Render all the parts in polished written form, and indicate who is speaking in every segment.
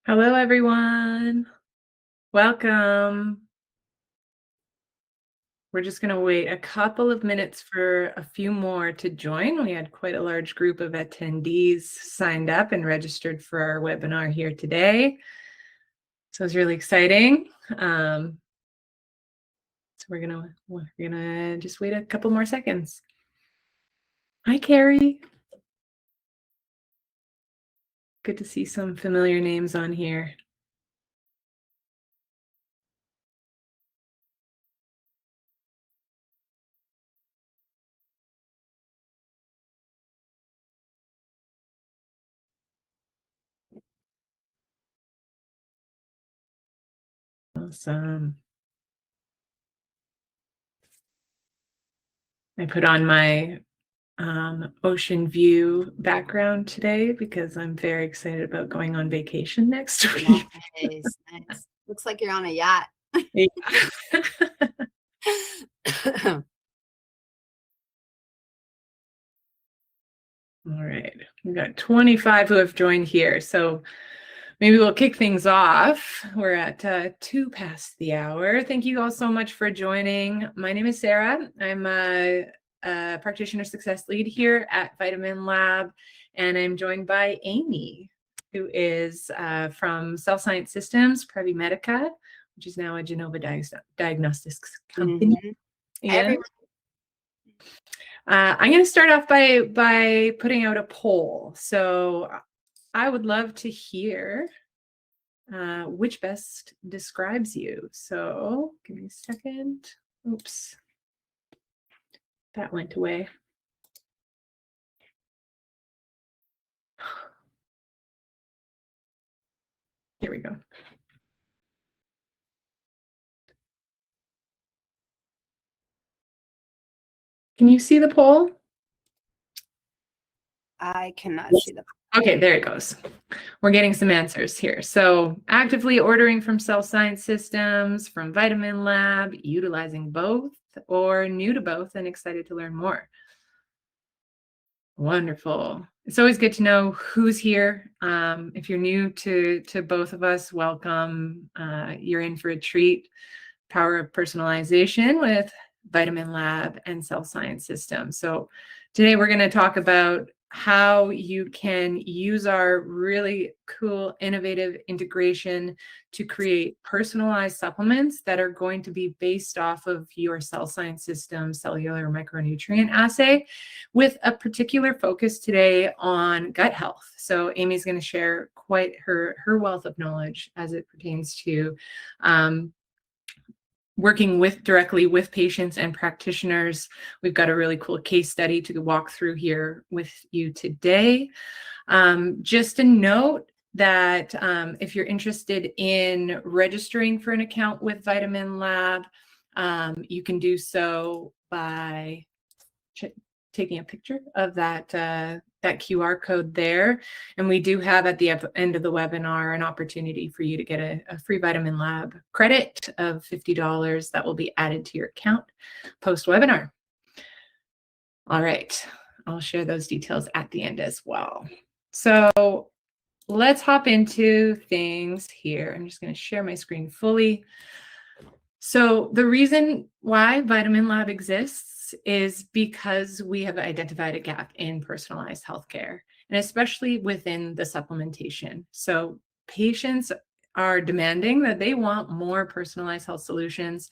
Speaker 1: Hello, everyone. Welcome. We're just going to wait a couple of minutes for a few more to join. We had quite a large group of attendees signed up and registered for our webinar here today. So it's really exciting. So we're gonna just wait a couple more seconds. Hi, Carrie. Good to see some familiar names on here. Awesome. I put on my ocean view background today because I'm very excited about going on vacation next week.
Speaker 2: Nice, nice. Looks like you're on a yacht.
Speaker 1: Yeah. All right, we've got 25 who have joined here, so maybe we'll kick things off. We're at 2 past the hour. Thank you all so much for joining. My name is Sarah. I'm a practitioner success lead here at VitaminLab, and I'm joined by Amy, who is from Cell Science Systems, Previmedica, which is now a Genova Diagnostics company.
Speaker 2: Mhm.
Speaker 1: Yeah. I'm going to start off by putting out a poll. So I would love to hear which best describes you. So give me a second. Oops. That went away. Here we go. Can you see the poll?
Speaker 2: I cannot see the.
Speaker 1: Okay, there it goes. We're getting some answers here. So actively ordering from Cell Science Systems, from VitaminLab, utilizing both, or new to both and excited to learn more. Wonderful. It's always good to know who's here. If you're new to both of us, welcome. You're in for a treat. Power of personalization with VitaminLab and Cell Science Systems. So today we're going to talk about how you can use our really cool, innovative integration to create personalized supplements that are going to be based off of your Cell Science System Cellular Micronutrient Assay, with a particular focus today on gut health. So Amy's going to share quite her wealth of knowledge as it pertains to working directly with patients and practitioners. We've got a really cool case study to walk through here with you today. Just a note that if you're interested in registering for an account with VitaminLab, you can do so by taking a picture of that QR code there. And we do have at the end of the webinar an opportunity for you to get a free VitaminLab credit of $50 that will be added to your account post-webinar. All right, I'll share those details at the end as well. So let's hop into things here. I'm just going to share my screen fully. So the reason why VitaminLab exists is because we have identified a gap in personalized healthcare, and especially within the supplementation. So patients are demanding that they want more personalized health solutions.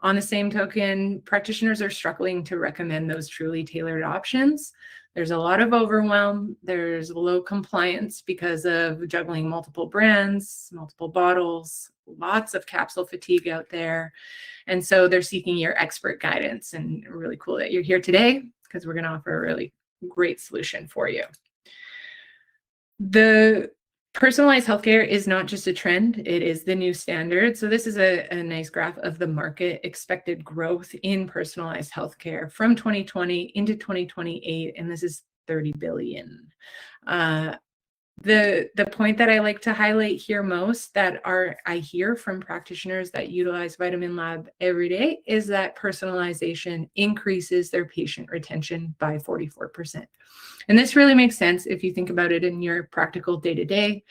Speaker 1: On the same token, practitioners are struggling to recommend those truly tailored options. There's a lot of overwhelm. There's low compliance because of juggling multiple brands, multiple bottles, lots of capsule fatigue out there. And so they're seeking your expert guidance, and really cool that you're here today because we're going to offer a really great solution for you. The personalized healthcare is not just a trend, it is the new standard. So this is a nice graph of the market expected growth in personalized healthcare from 2020 into 2028, and this is 30 billion. The point that I like to highlight here most that I hear from practitioners that utilize VitaminLab every day is that personalization increases their patient retention by 44%. And this really makes sense if you think about it in your practical day-to-day.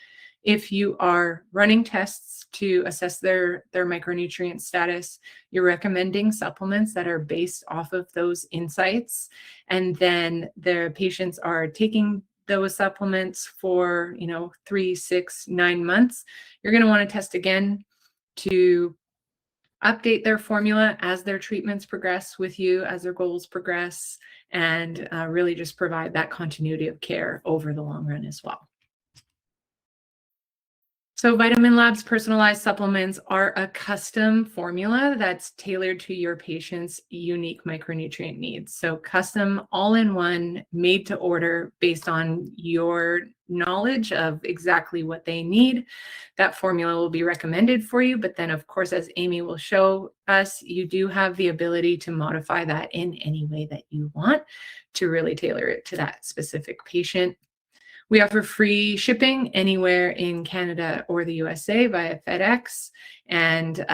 Speaker 1: If you are running tests to assess their micronutrient status, you're recommending supplements that are based off of those insights. And then the patients are taking those supplements for, 3, 6, 9 months. You're going to want to test again to update their formula as their treatments progress with you, as their goals progress, and really just provide that continuity of care over the long run as well. So VitaminLab's personalized supplements are a custom formula that's tailored to your patient's unique micronutrient needs. So custom, all-in-one, made to order based on your knowledge of exactly what they need. That formula will be recommended for you, but then of course, as Amy will show us, you do have the ability to modify that in any way that you want to really tailor it to that specific patient. We offer free shipping anywhere in Canada or the USA via FedEx, and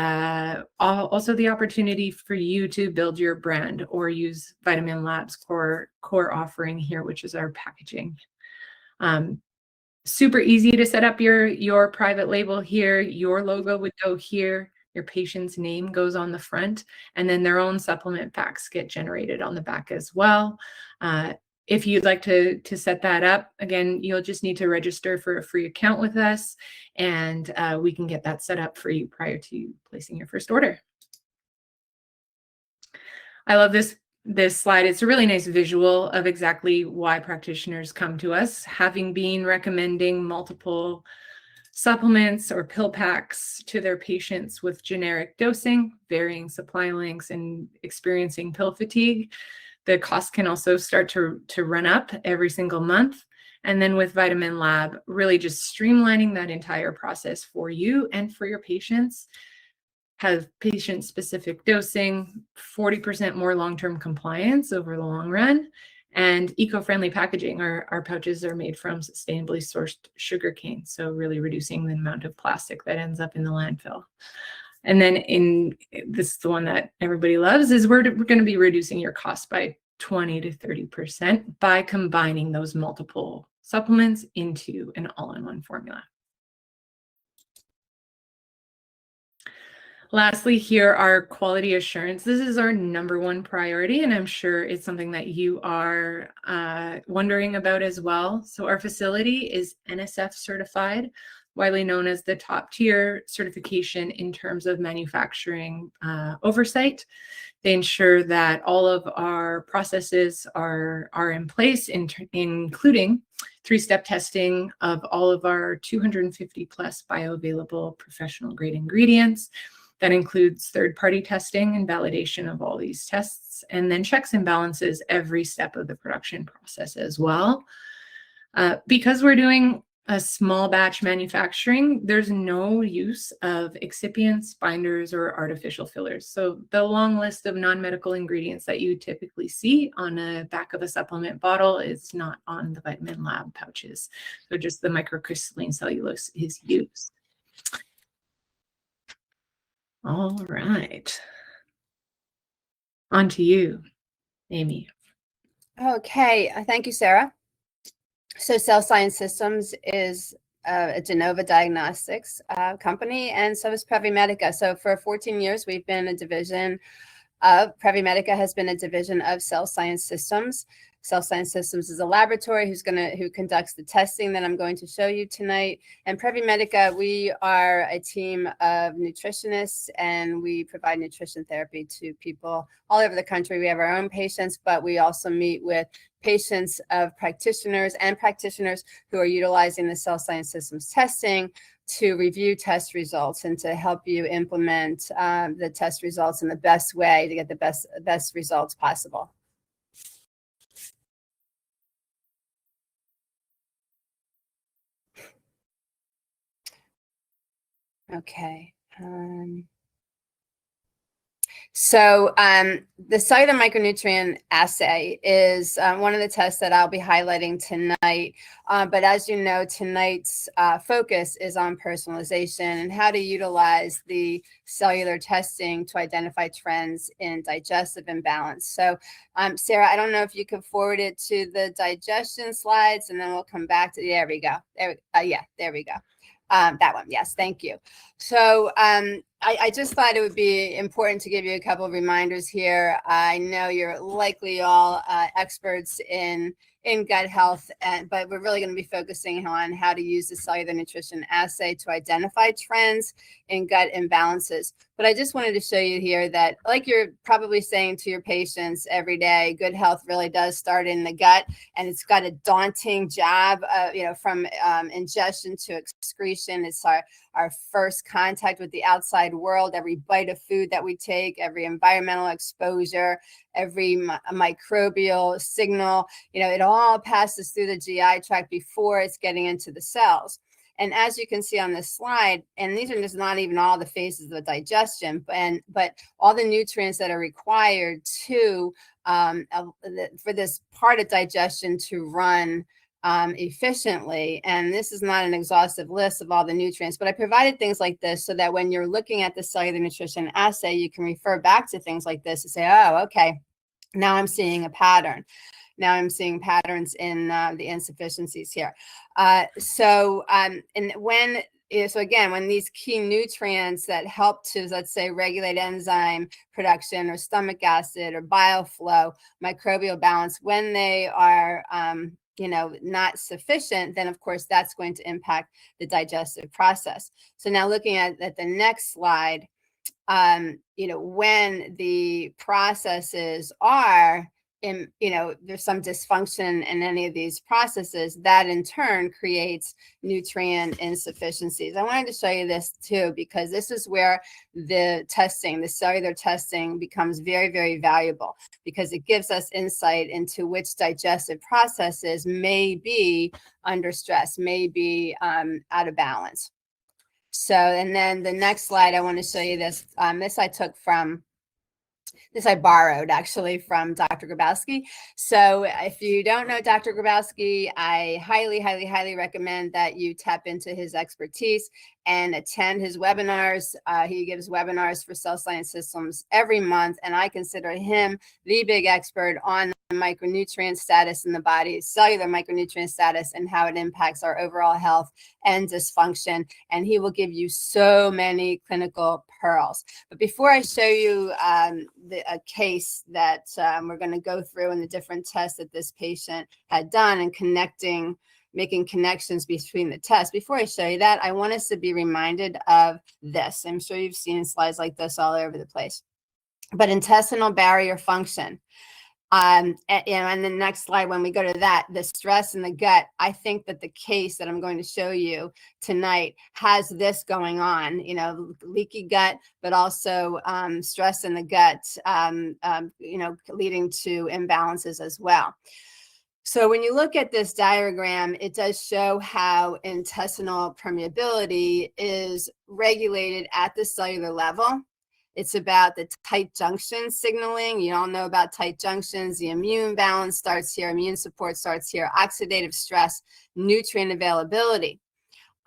Speaker 1: also the opportunity for you to build your brand or use VitaminLab's core offering here, which is our packaging. Super easy to set up your private label here. Your logo would go here. Your patient's name goes on the front, and then their own supplement packs get generated on the back as well. If you'd like to set that up, again, you'll just need to register for a free account with us, and we can get that set up for you prior to placing your first order. I love this slide. It's a really nice visual of exactly why practitioners come to us, having been recommending multiple supplements or pill packs to their patients with generic dosing, varying supply lengths, and experiencing pill fatigue. The cost can also start to run up every single month. And then with VitaminLab, really just streamlining that entire process for you and for your patients, have patient-specific dosing, 40% more long-term compliance over the long run, and eco-friendly packaging. Our pouches are made from sustainably sourced sugarcane, so really reducing the amount of plastic that ends up in the landfill. And then this is the one that everybody loves, is we're going to be reducing your cost by 20 to 30% by combining those multiple supplements into an all-in-one formula. Lastly, here are quality assurance. This is our #1 priority, and I'm sure it's something that you are wondering about as well. So our facility is NSF certified, widely known as the top tier certification in terms of manufacturing oversight. They ensure that all of our processes are in place, including 3-step testing of all of our 250 plus bioavailable professional grade ingredients. That includes third-party testing and validation of all these tests, and then checks and balances every step of the production process as well. Because we're doing a small batch manufacturing, there's no use of excipients, binders, or artificial fillers. So the long list of non-medical ingredients that you typically see on the back of a supplement bottle is not on the VitaminLab pouches. So just the microcrystalline cellulose is used. All right. On to you, Amy.
Speaker 2: Okay, thank you, Sarah. So Cell Science Systems is a Genova Diagnostics company, and so is Previmedica. So for 14 years, we've been a division of, Previmedica has been a division of Cell Science Systems. Cell Science Systems is a laboratory who conducts the testing that I'm going to show you tonight. And Previmedica, we are a team of nutritionists, and we provide nutrition therapy to people all over the country. We have our own patients, but we also meet with patients of practitioners and practitioners who are utilizing the Cell Science Systems testing to review test results and to help you implement the test results in the best way to get the best results possible. Okay. So the Cellular Micronutrient Assay is one of the tests that I'll be highlighting tonight. But as you know, tonight's focus is on personalization and how to utilize the cellular testing to identify trends in digestive imbalance. So Sarah, I don't know if you can forward it to the digestion slides, and then we'll come back to, there we go. There we go. That one, yes, thank you. So I just thought it would be important to give you a couple of reminders here. I know you're likely all experts in gut health, but we're really going to be focusing on how to use the cellular nutrition assay to identify trends in gut imbalances. But I just wanted to show you here that, like you're probably saying to your patients every day, good health really does start in the gut, and it's got a daunting job, from ingestion to excretion. It's our first contact with the outside world. Every bite of food that we take, every environmental exposure, every microbial signal, it all passes through the GI tract before it's getting into the cells. And as you can see on this slide, and these are just not even all the phases of digestion, but all the nutrients that are required to for this part of digestion to run efficiently. And this is not an exhaustive list of all the nutrients, but I provided things like this so that when you're looking at the cellular nutrition assay, you can refer back to things like this and say, oh, okay, now I'm seeing a pattern. Now I'm seeing patterns in the insufficiencies here. So again, when these key nutrients that help to, let's say, regulate enzyme production or stomach acid or bile flow, microbial balance, when they are not sufficient, then of course that's going to impact the digestive process. So now looking at the next slide, when the processes are there's some dysfunction in any of these processes, that in turn creates nutrient insufficiencies. I wanted to show you this too, because this is where the cellular testing becomes very, very valuable, because it gives us insight into which digestive processes may be under stress, may be out of balance. So, and then the next slide, I want to show you this. This I borrowed actually from Dr. Grabowski. So if you don't know Dr. Grabowski, I highly, highly, highly recommend that you tap into his expertise and attend his webinars. He gives webinars for Cell Science Systems every month, and I consider him the big expert on the micronutrient status in the body, cellular micronutrient status, and how it impacts our overall health and dysfunction. And he will give you so many clinical pearls. But before I show you a case that we're going to go through and the different tests that this patient had done and making connections between the tests. Before I show you that, I want us to be reminded of this. I'm sure you've seen slides like this all over the place. But intestinal barrier function. And the next slide, when we go to that, the stress in the gut, I think that the case that I'm going to show you tonight has this going on, leaky gut, but also stress in the gut, leading to imbalances as well. So when you look at this diagram, it does show how intestinal permeability is regulated at the cellular level. It's about the tight junction signaling. You all know about tight junctions. The immune balance starts here. Immune support starts here. Oxidative stress, nutrient availability.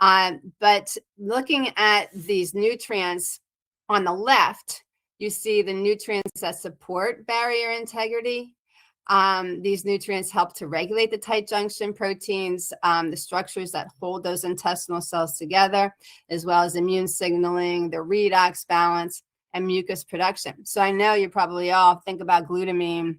Speaker 2: But looking at these nutrients on the left, you see the nutrients that support barrier integrity. These nutrients help to regulate the tight junction proteins, the structures that hold those intestinal cells together, as well as immune signaling, the redox balance, and mucus production. So I know you probably all think about glutamine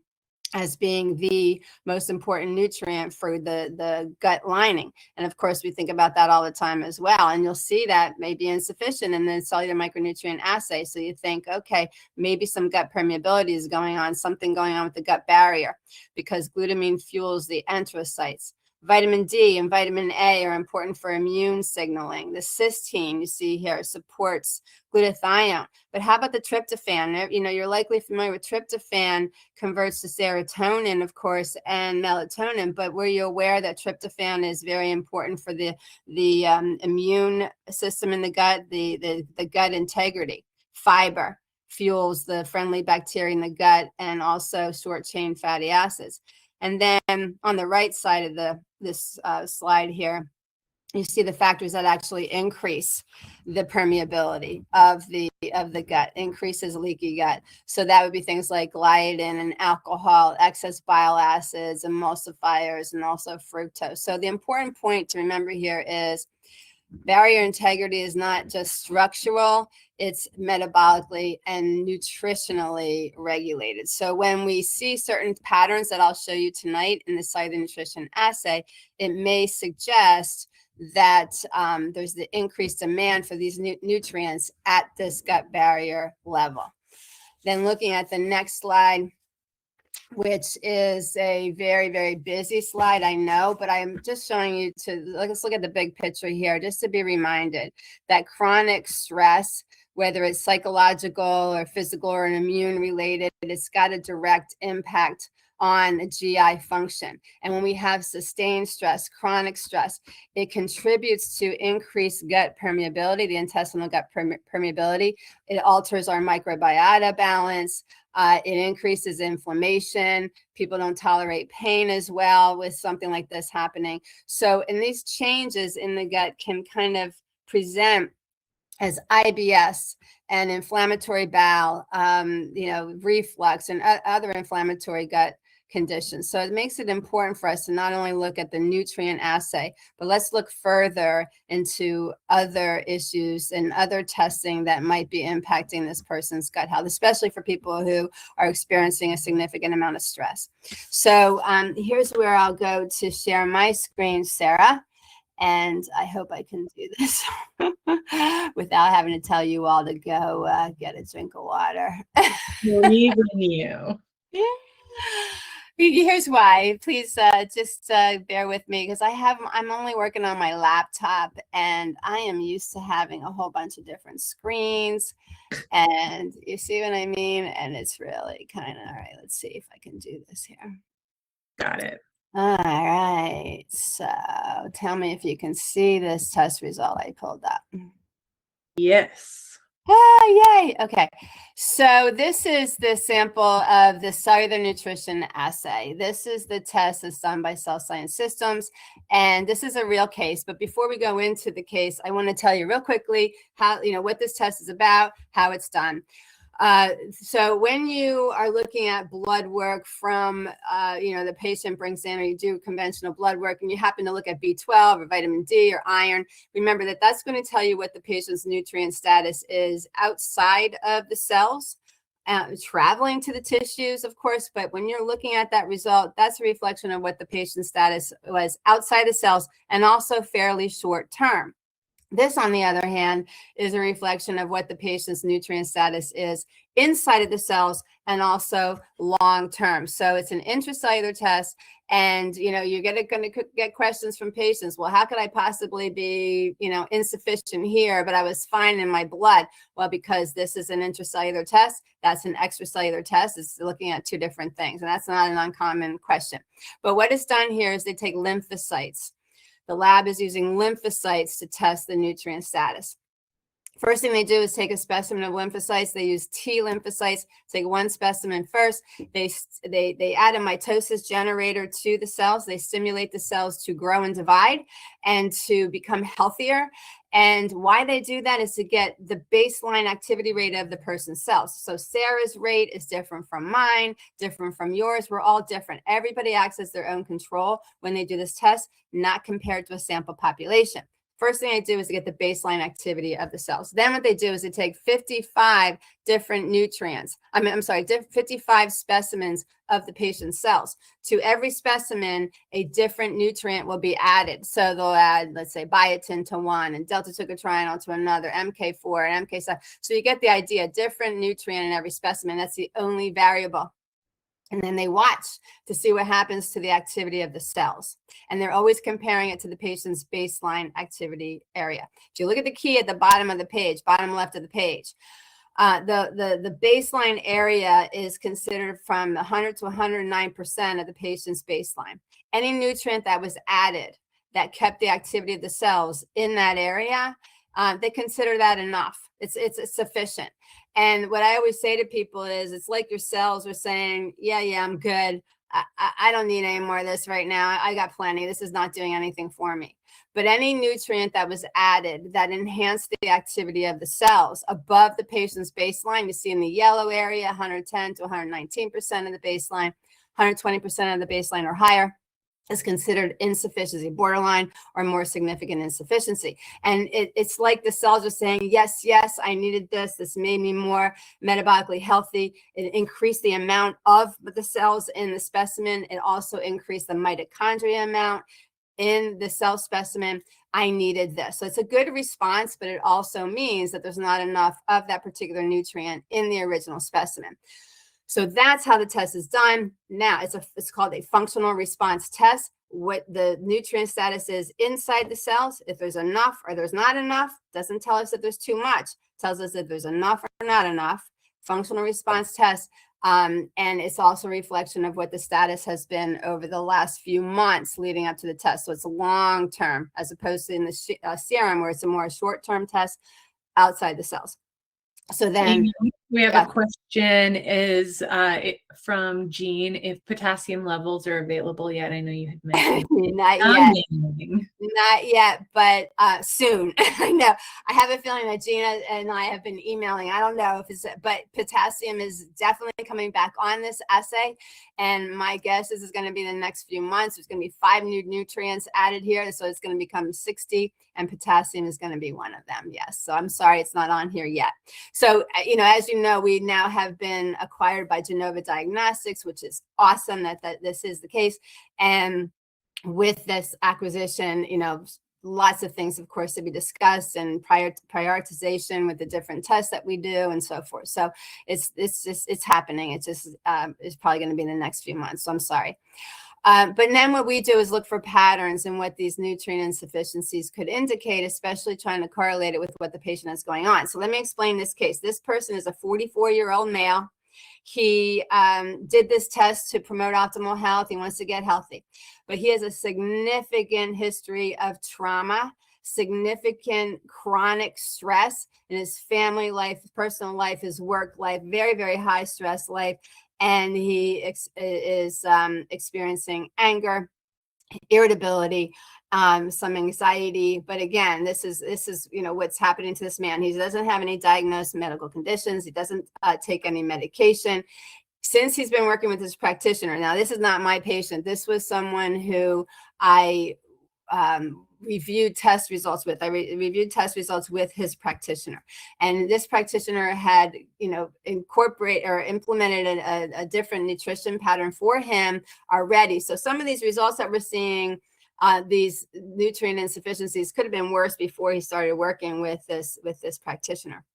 Speaker 2: as being the most important nutrient for the gut lining. And of course, we think about that all the time as well. And you'll see that may be insufficient in the cellular micronutrient assay. So you think, okay, maybe some gut permeability is going on, something going on with the gut barrier, because glutamine fuels the enterocytes. Vitamin D and vitamin A are important for immune signaling. The cysteine you see here supports glutathione. But how about the tryptophan? You're likely familiar with tryptophan converts to serotonin, of course, and melatonin. But were you aware that tryptophan is very important for the immune system in the gut, the gut integrity? Fiber fuels the friendly bacteria in the gut and also short-chain fatty acids. And then on the right side of this slide here, you see the factors that actually increase the permeability of the gut, increases leaky gut. So that would be things like gliadin and alcohol, excess bile acids, emulsifiers, and also fructose. So the important point to remember here is Barrier integrity is not just structural, it's metabolically and nutritionally regulated. So when we see certain patterns that I'll show you tonight in the Cellular Nutrition Assay, it may suggest that there's the increased demand for these nutrients at this gut barrier level. Then looking at the next slide, which is a very, very busy slide, I know, but I'm just showing you let's look at the big picture here, just to be reminded that chronic stress, whether it's psychological or physical or immune related, it's got a direct impact on GI function. And when we have sustained stress, chronic stress, it contributes to increased gut permeability, the intestinal gut permeability. It alters our microbiota balance. It increases inflammation. People don't tolerate pain as well with something like this happening. So, and these changes in the gut can kind of present as IBS and inflammatory bowel, reflux and other inflammatory gut conditions. So it makes it important for us to not only look at the nutrient assay, but let's look further into other issues and other testing that might be impacting this person's gut health, especially for people who are experiencing a significant amount of stress. So here's where I'll go to share my screen, Sarah. And I hope I can do this without having to tell you all to go get a drink of water.
Speaker 1: Even you.
Speaker 2: Here's why. Please just bear with me, because I'm only working on my laptop, and I am used to having a whole bunch of different screens, and you see what I mean? And it's really kind of, all right, let's see if I can do this here.
Speaker 1: Got it.
Speaker 2: All right, so tell me if you can see this test result I pulled up.
Speaker 1: Yes.
Speaker 2: Oh, yay. Okay. So this is the sample of the Cellular Nutrition Assay. This is the test that's done by Cell Science Systems. And this is a real case. But before we go into the case, I want to tell you real quickly how, what this test is about, how it's done. So when you are looking at blood work from, the patient brings in, or you do conventional blood work, and you happen to look at B12 or vitamin D or iron, remember that that's going to tell you what the patient's nutrient status is outside of the cells, traveling to the tissues, of course. But when you're looking at that result, that's a reflection of what the patient's status was outside the cells, and also fairly short term. This, on the other hand, is a reflection of what the patient's nutrient status is inside of the cells and also long term. So it's an intracellular test, and you're going to get questions from patients. Well, how could I possibly be insufficient here, but I was fine in my blood? Well, because this is an intracellular test, that's an extracellular test. It's looking at two different things, and that's not an uncommon question. But what is done here is they take lymphocytes. The lab is using lymphocytes to test the nutrient status. First thing they do is take a specimen of lymphocytes. They use T lymphocytes. Take one specimen first. They add a mitosis generator to the cells. They stimulate the cells to grow and divide and to become healthier. And why they do that is to get the baseline activity rate of the person's cells. So Sarah's rate is different from mine, different from yours. We're all different. Everybody acts as their own control when they do this test, not compared to a sample population. First thing I do is to get the baseline activity of the cells. Then what they do is they take 55 different nutrients. 55 specimens of the patient's cells. To every specimen, a different nutrient will be added. So they'll add, let's say, biotin to one and delta-tocopherol to another, MK4 and MK7. So you get the idea, different nutrient in every specimen. That's the only variable. And then they watch to see what happens to the activity of the cells. And they're always comparing it to the patient's baseline activity area. If you look at the key at the bottom of the page, bottom left of the page, the baseline area is considered from 100 to 109% of the patient's baseline. Any nutrient that was added that kept the activity of the cells in that area, they consider that enough. It's sufficient. And what I always say to people is, it's like your cells are saying, yeah, I'm good. I don't need any more of this right now. I got plenty. This is not doing anything for me. But any nutrient that was added that enhanced the activity of the cells above the patient's baseline, you see in the yellow area, 110 to 119% of the baseline, 120% of the baseline or higher. is considered insufficiency, borderline or more significant insufficiency. And it's like the cells are saying, yes, yes, I needed this. This made me more metabolically healthy. It increased the amount of the cells in the specimen. It also increased the mitochondria amount in the cell specimen. I needed this. So it's a good response, but it also means that there's not enough of that particular nutrient in the original specimen. So that's how the test is done. Now it's called a functional response test. What the nutrient status is inside the cells, if there's enough or there's not enough, doesn't tell us if there's too much, tells us if there's enough or not enough. Functional response test. And it's also a reflection of what the status has been over the last few months leading up to the test. So it's long term, as opposed to in the serum, where it's a more short-term test outside the cells. So then
Speaker 1: we have a question is from Jean, if potassium levels are available yet. I know you had mentioned
Speaker 2: not yet, but soon. I know. I have a feeling that Gina and I have been emailing. I don't know if it's, but potassium is definitely coming back on this assay. And my guess is it's going to be the next few months. There's going to be 5 new nutrients added here. So it's going to become 60, and potassium is going to be one of them. Yes. So I'm sorry it's not on here yet. So, as you know, we now have been acquired by Genova Diagnostics, which is awesome that this is the case. And with this acquisition, lots of things, of course, to be discussed, and prioritization with the different tests that we do and so forth. So it's happening. It's probably going to be in the next few months. So I'm sorry. But then what we do is look for patterns in what these nutrient insufficiencies could indicate, especially trying to correlate it with what the patient has going on. So let me explain this case. This person is a 44-year-old male. He did this test to promote optimal health. He wants to get healthy, but he has a significant history of trauma, significant chronic stress in his family life, personal life, his work life, very, very high stress life. And he is experiencing anger, irritability, some anxiety. But again, this is what's happening to this man. He doesn't have any diagnosed medical conditions. He doesn't take any medication. Since he's been working with his practitioner, now this is not my patient. This was someone who I reviewed test results with. I reviewed test results with his practitioner, and this practitioner had incorporate or implemented a different nutrition pattern for him already. So some of these results that we're seeing, these nutrient insufficiencies, could have been worse before he started working with this practitioner.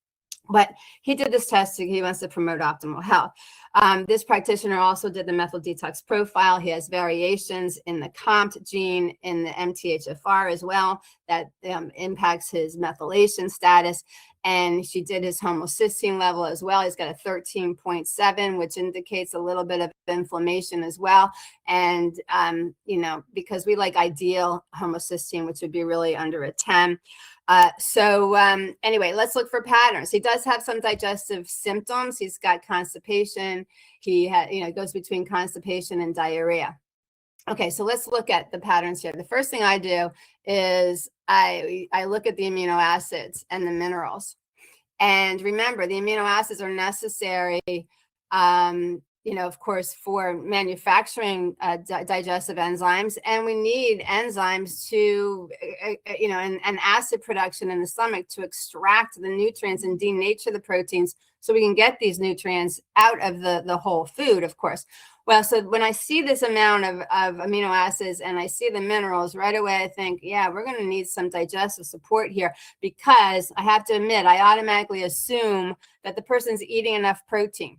Speaker 2: But he did this test. He wants to promote optimal health. This practitioner also did the methyl detox profile. He has variations in the COMT gene, in the MTHFR as well, that impacts his methylation status. And she did his homocysteine level as well. He's got a 13.7, which indicates a little bit of inflammation as well. And, because we like ideal homocysteine, which would be really under a 10. Anyway, let's look for patterns. He does have some digestive symptoms. He's got constipation. He goes between constipation and diarrhea. Okay, so let's look at the patterns here. The first thing I do is I look at the amino acids and the minerals. And remember, the amino acids are necessary, of course, for manufacturing digestive enzymes. And we need enzymes to, and acid production in the stomach to extract the nutrients and denature the proteins so we can get these nutrients out of the whole food, of course. Well, so when I see this amount of amino acids and I see the minerals, right away I think, yeah, we're going to need some digestive support here, because I have to admit, I automatically assume that the person's eating enough protein.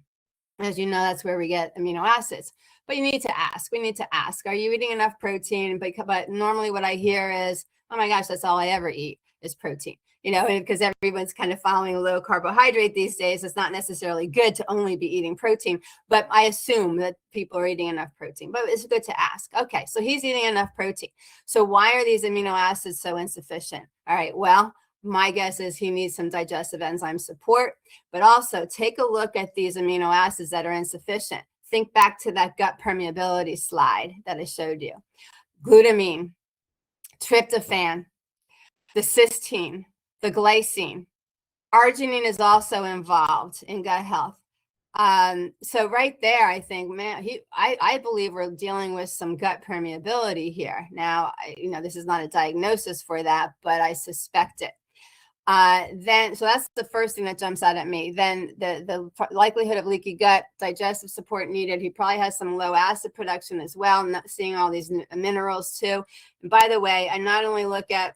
Speaker 2: As you know, that's where we get amino acids. But you need to ask. We need to ask, are you eating enough protein? But normally what I hear is, oh my gosh, that's all I ever eat is protein. Because everyone's kind of following low carbohydrate these days. It's not necessarily good to only be eating protein, but I assume that people are eating enough protein. But it's good to ask. Okay, so he's eating enough protein. So why are these amino acids so insufficient? All right, well, my guess is he needs some digestive enzyme support, but also take a look at these amino acids that are insufficient. Think back to that gut permeability slide that I showed you. Glutamine, tryptophan, the cysteine, the glycine. Arginine is also involved in gut health. So right there, I think, man, I believe we're dealing with some gut permeability here. Now, this is not a diagnosis for that, but I suspect it. So that's the first thing that jumps out at me. Then the likelihood of leaky gut, digestive support needed. He probably has some low acid production as well, not seeing all these minerals too. And by the way, I not only look at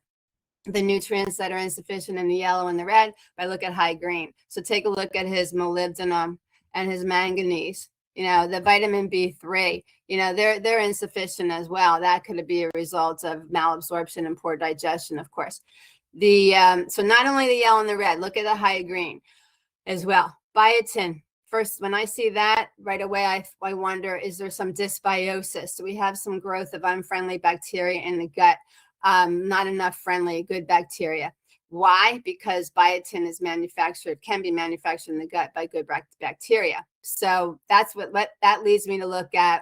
Speaker 2: the nutrients that are insufficient in the yellow and the red, but I look at high green. So take a look at his molybdenum and his manganese. The vitamin B3, they're insufficient as well. That could be a result of malabsorption and poor digestion, of course. So not only the yellow and the red, look at the high green as well. Biotin. First, when I see that, right away, I wonder, is there some dysbiosis? Do we have some growth of unfriendly bacteria in the gut? Not enough friendly, good bacteria. Why? Because biotin can be manufactured in the gut by good bacteria. So that's that leads me to look at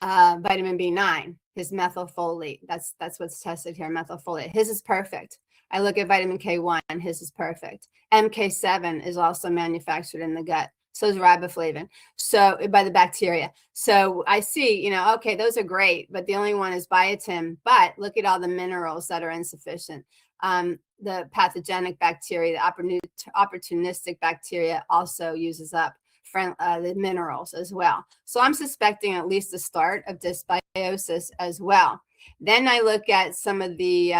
Speaker 2: vitamin B9, his methylfolate. That's what's tested here, methylfolate. His is perfect. I look at vitamin K1, his is perfect. MK7 is also manufactured in the gut. So is riboflavin, so by the bacteria. So I see, okay, those are great, but the only one is biotin. But look at all the minerals that are insufficient. The pathogenic bacteria, the opportunistic bacteria also uses up the minerals as well. So I'm suspecting at least the start of dysbiosis as well. Then I look at some of the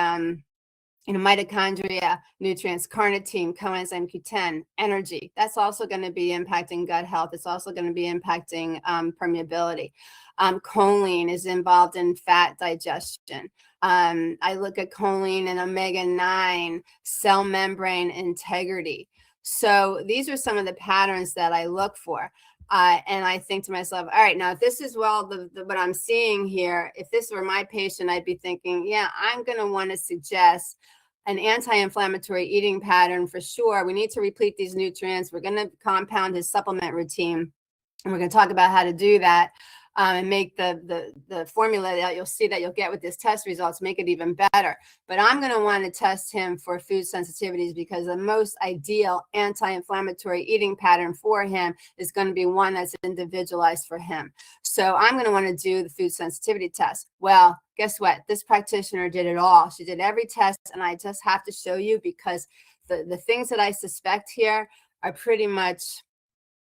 Speaker 2: mitochondria nutrients, carnitine, coenzyme Q10, energy. That's also going to be impacting gut health. It's also going to be impacting permeability. Choline is involved in fat digestion. I look at choline and omega-9, cell membrane integrity. So these are some of the patterns that I look for. And I think to myself, all right, now if this is what I'm seeing here, if this were my patient, I'd be thinking, yeah, I'm going to want to suggest an anti-inflammatory eating pattern for sure. We need to replete these nutrients. We're going to compound his supplement routine, and we're going to talk about how to do that. And make the formula that you'll get with this test results, make it even better. But I'm going to want to test him for food sensitivities, because the most ideal anti-inflammatory eating pattern for him is going to be one that's individualized for him. So I'm going to want to do the food sensitivity test. Well, guess what? This practitioner did it all. She did every test, and I just have to show you, because the things that I suspect here are pretty much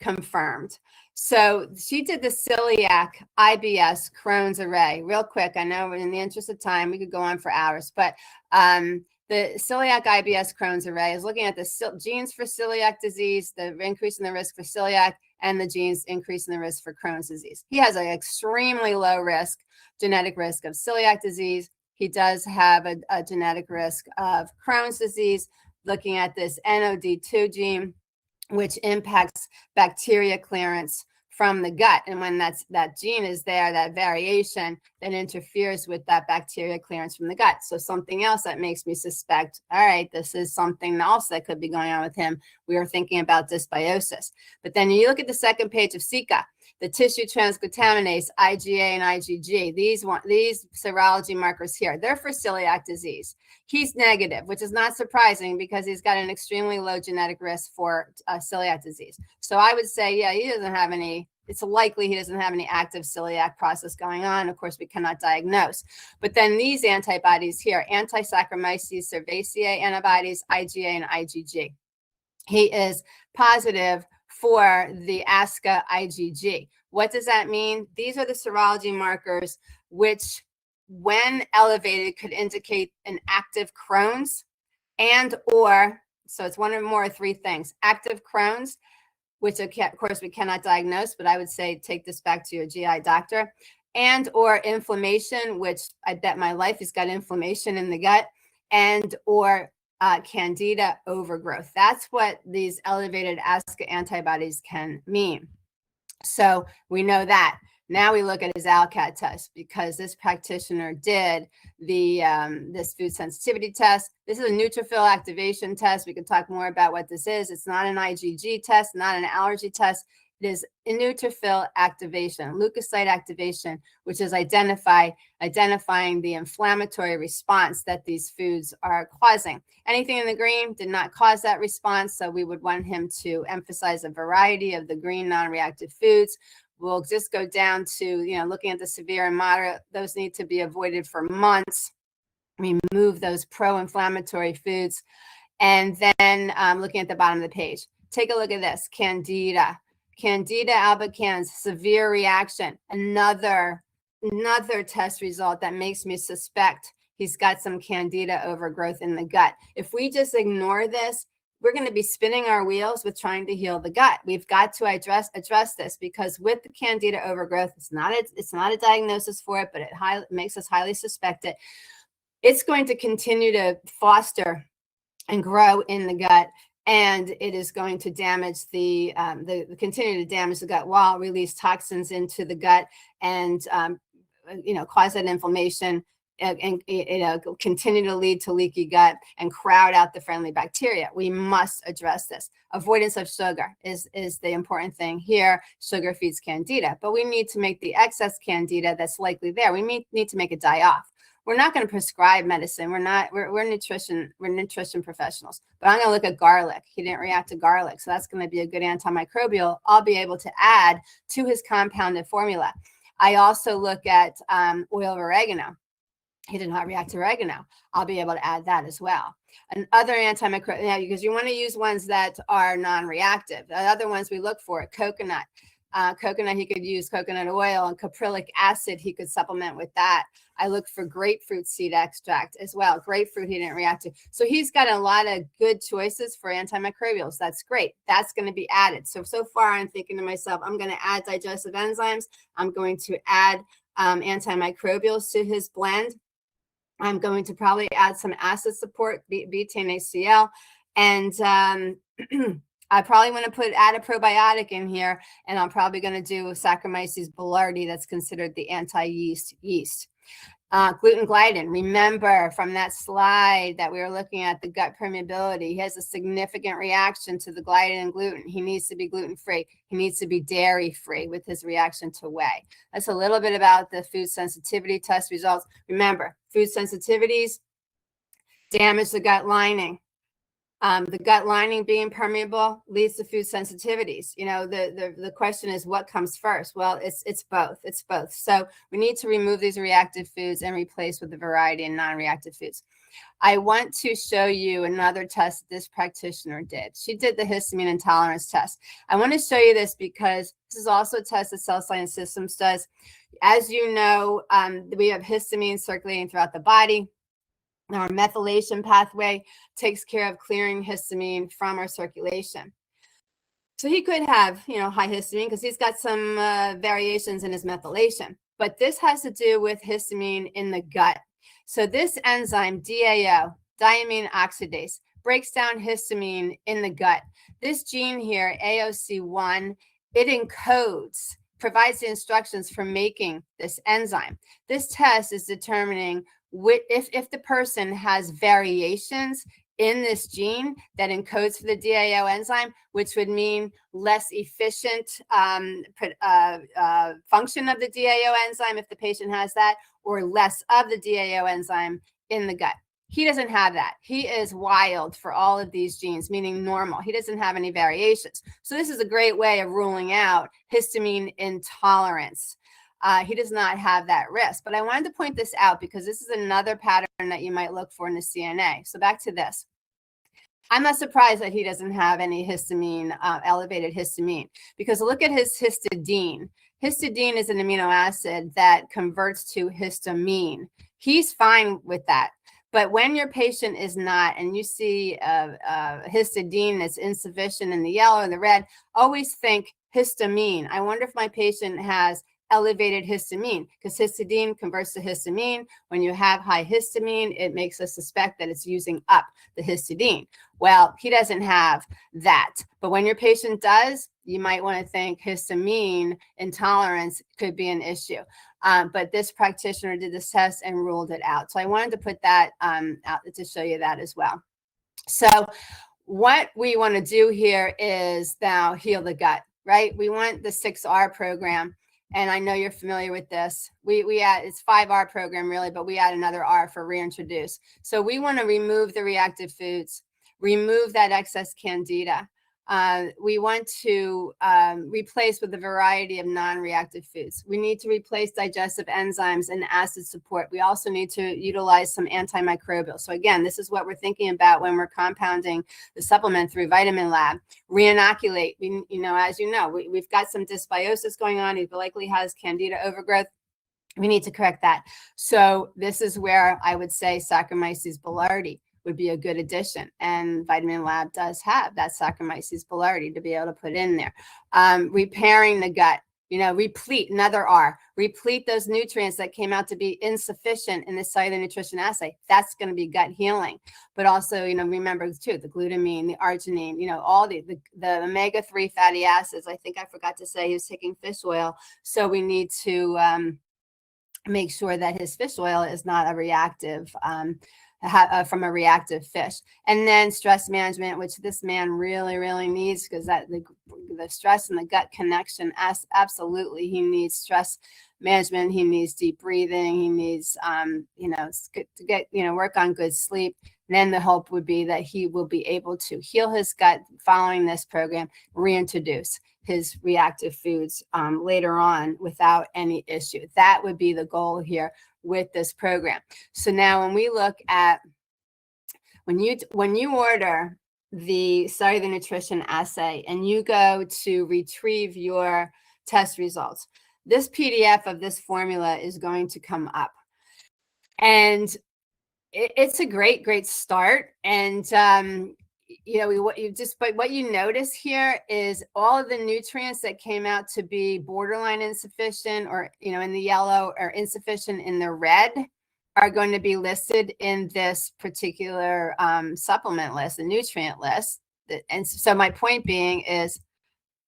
Speaker 2: confirmed. So she did the celiac IBS Crohn's array. Real quick, I know in the interest of time, we could go on for hours, but the celiac IBS Crohn's array is looking at the genes for celiac disease, the increase in the risk for celiac, and the genes increase in the risk for Crohn's disease. He has an extremely low risk, genetic risk of celiac disease. He does have a genetic risk of Crohn's disease. Looking at this NOD2 gene, which impacts bacteria clearance from the gut. And when that gene is there, that variation then interferes with that bacteria clearance from the gut. So something else that makes me suspect, all right, this is something else that could be going on with him. We were thinking about dysbiosis. But then you look at the second page of SICA, the tissue transglutaminase, IgA and IgG, these serology markers here, they're for celiac disease. He's negative, which is not surprising because he's got an extremely low genetic risk for celiac disease. So I would say, yeah, it's likely he doesn't have any active celiac process going on. Of course, we cannot diagnose. But then these antibodies here, anti-Saccharomyces cerevisiae antibodies, IgA and IgG. He is positive for the ASCA IgG. What does that mean? These are the serology markers which, when elevated, could indicate an active Crohn's so it's one or more of three things. Active Crohn's, which of course we cannot diagnose, but I would say take this back to your GI doctor, and or inflammation, which I bet my life he's got inflammation in the gut, and or candida overgrowth. That's what these elevated ASCA antibodies can mean. So we know that. Now we look at his ALCAT test, because this practitioner did this food sensitivity test. This is a neutrophil activation test. We can talk more about what this is. It's not an IgG test, not an allergy test. It is neutrophil activation, leukocyte activation, which is identifying the inflammatory response that these foods are causing. Anything in the green did not cause that response, so we would want him to emphasize a variety of the green non-reactive foods. We'll just go down to, looking at the severe and moderate. Those need to be avoided for months. Remove those pro-inflammatory foods. And then looking at the bottom of the page, take a look at this, Candida albicans, severe reaction. Another test result that makes me suspect he's got some Candida overgrowth in the gut. If we just ignore this, we're going to be spinning our wheels with trying to heal the gut. We've got to address this, because with the Candida overgrowth, it's not a diagnosis for it, but it makes us highly suspect it. It's going to continue to foster and grow in the gut, and it is going to damage continue to damage the gut wall, release toxins into the gut, and cause that inflammation, and continue to lead to leaky gut and crowd out the friendly bacteria. We must address this. Avoidance of sugar is the important thing here. Sugar feeds Candida, but we need to make the excess Candida that's likely there. We need to make it die off. We're not going to prescribe medicine. We're nutrition professionals. But I'm going to look at garlic. He didn't react to garlic, so that's going to be a good antimicrobial I'll be able to add to his compounded formula. I also look at oil of oregano. He did not react to oregano. I'll be able to add that as well. And other antimicrobial, because you want to use ones that are non-reactive. The other ones we look for, coconut. Coconut, he could use coconut oil, and caprylic acid, he could supplement with that. I look for grapefruit seed extract as well. Grapefruit, he didn't react to. So he's got a lot of good choices for antimicrobials. That's great. That's going to be added. So far I'm thinking to myself, I'm going to add digestive enzymes. I'm going to add antimicrobials to his blend. I'm going to probably add some acid support, betaine HCl, and I probably want to add a probiotic in here, and I'm probably going to do Saccharomyces boulardii, that's considered the anti-yeast yeast. Gluten gliadin. Remember from that slide that we were looking at the gut permeability, he has a significant reaction to the gliadin and gluten. He needs to be gluten-free. He needs to be dairy-free with his reaction to whey. That's a little bit about the food sensitivity test results. Remember, food sensitivities damage the gut lining. The gut lining being permeable leads to food sensitivities. The question is, what comes first? Well, it's both. It's both. So we need to remove these reactive foods and replace with a variety of non-reactive foods. I want to show you another test this practitioner did. She did the histamine intolerance test. I want to show you this because this is also a test that Cell Science Systems does. As you know, we have histamine circulating throughout the body. Our methylation pathway takes care of clearing histamine from our circulation. So he could have, high histamine because he's got some variations in his methylation. But this has to do with histamine in the gut. So this enzyme, DAO, diamine oxidase, breaks down histamine in the gut. This gene here, AOC1, it encodes, provides the instructions for making this enzyme. This test is determining if the person has variations in this gene that encodes for the DAO enzyme, which would mean less efficient function of the DAO enzyme if the patient has that, or less of the DAO enzyme in the gut. He doesn't have that. He is wild for all of these genes, meaning normal. He doesn't have any variations. So this is a great way of ruling out histamine intolerance. He does not have that risk. But I wanted to point this out because this is another pattern that you might look for in the CNA. So back to this. I'm not surprised that he doesn't have any histamine, elevated histamine, because look at his histidine. Histidine is an amino acid that converts to histamine. He's fine with that. But when your patient is not, and you see histidine that's insufficient in the yellow and the red, always think histamine. I wonder if my patient has elevated histamine, because histidine converts to histamine. When you have high histamine, it makes us suspect that it's using up the histidine. Well, he doesn't have that. But when your patient does, you might want to think histamine intolerance could be an issue. But this practitioner did this test and ruled it out. So I wanted to put that out to show you that as well. So what we want to do here is now heal the gut. right? We want the 6R program. And I know you're familiar with this. We add, it's 5R program really, but we add another R for reintroduce. So we want to remove the reactive foods, remove that excess candida. We want to replace with a variety of non-reactive foods. We need to replace digestive enzymes and acid support. We also need to utilize some antimicrobial. So again, this is what we're thinking about when we're compounding the supplement through VitaminLab. Reinoculate. As you know, we've got some dysbiosis going on. He likely has candida overgrowth. We need to correct that. So this is where I would say Saccharomyces boulardii would be a good addition. And VitaminLab does have that Saccharomyces boulardii to be able to put in there. Repairing the gut, replete, another R, replete those nutrients that came out to be insufficient in the cellular nutrition assay. That's going to be gut healing. But also, remember too, the glutamine, the arginine, all the omega-3 fatty acids. I think I forgot to say he was taking fish oil. So we need to make sure that his fish oil is not a reactive from a reactive fish. And then stress management, which this man really, really needs, because that the stress and the gut connection, absolutely, he needs stress management. He needs deep breathing. He needs, to get, work on good sleep. And then the hope would be that he will be able to heal his gut following this program, reintroduce his reactive foods later on without any issue. That would be the goal here with this program. So now when we look at, when you order the Cellular Nutrition Assay and you go to retrieve your test results, this PDF of this formula is going to come up. And it's a great start. And what you notice here is all of the nutrients that came out to be borderline insufficient, or in the yellow, or insufficient in the red, are going to be listed in this particular supplement list, the nutrient list. And so my point being is,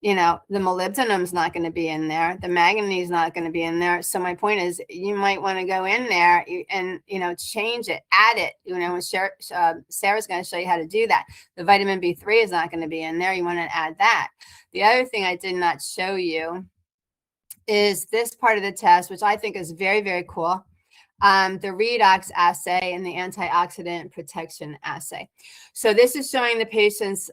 Speaker 2: the molybdenum is not going to be in there. The manganese is not going to be in there. So my point is, you might want to go in there and, change it, add it. Sarah's going to show you how to do that. The vitamin B3 is not going to be in there. You want to add that. The other thing I did not show you is this part of the test, which I think is very, very cool. The redox assay and the antioxidant protection assay. So this is showing the patient's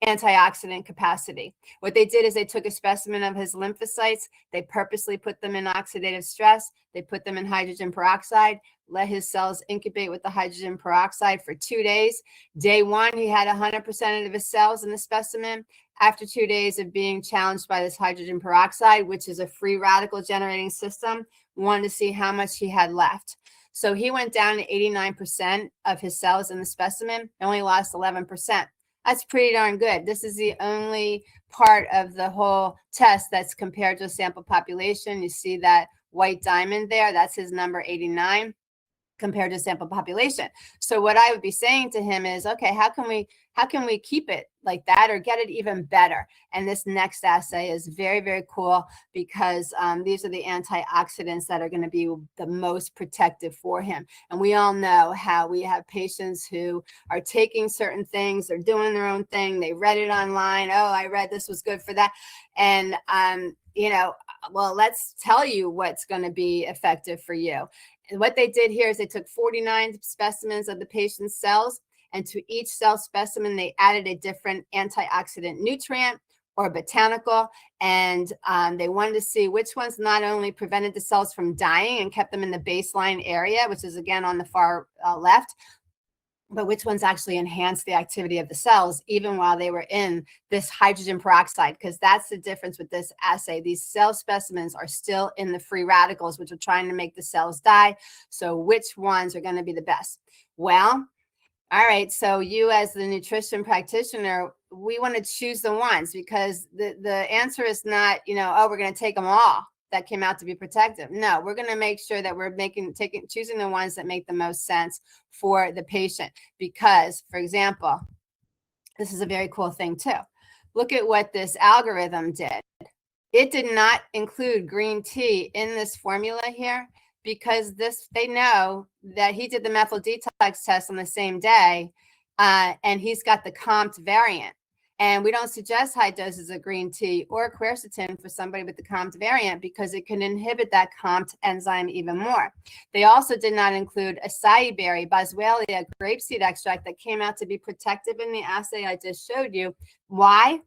Speaker 2: antioxidant capacity. What they did is they took a specimen of his lymphocytes, they purposely put them in oxidative stress, they put them in hydrogen peroxide, let his cells incubate with the hydrogen peroxide for 2 days. Day 1, he had 100% of his cells in the specimen. After 2 days of being challenged by this hydrogen peroxide, which is a free radical generating system, we wanted to see how much he had left. So he went down to 89% of his cells in the specimen and only lost 11%. That's pretty darn good. This is the only part of the whole test that's compared to a sample population. You see that white diamond there, that's his number 89 compared to sample population. So what I would be saying to him is, okay, how can we keep it like that or get it even better? And this next assay is very, very cool because these are the antioxidants that are going to be the most protective for him. And we all know how we have patients who are taking certain things, they're doing their own thing, they read it online, oh, I read this was good for that. And well, let's tell you what's going to be effective for you. And what they did here is they took 49 specimens of the patient's cells, and to each cell specimen, they added a different antioxidant nutrient or botanical, and they wanted to see which ones not only prevented the cells from dying and kept them in the baseline area, which is again on the far left, but which ones actually enhanced the activity of the cells even while they were in this hydrogen peroxide, because that's the difference with this assay. These cell specimens are still in the free radicals, which are trying to make the cells die. So which ones are going to be the best? Well, all right, so you as the nutrition practitioner, we want to choose the ones, because the answer is not, oh, we're going to take them all that came out to be protective. No, we're going to make sure that we're choosing the ones that make the most sense for the patient. Because, for example, this is a very cool thing too. Look at what this algorithm did. It did not include green tea in this formula here, because they know that he did the methyl detox test on the same day, and he's got the comped variant. And we don't suggest high doses of green tea or quercetin for somebody with the COMT variant because it can inhibit that COMT enzyme even more. They also did not include acai berry, boswellia, grapeseed extract that came out to be protective in the assay I just showed you. Why?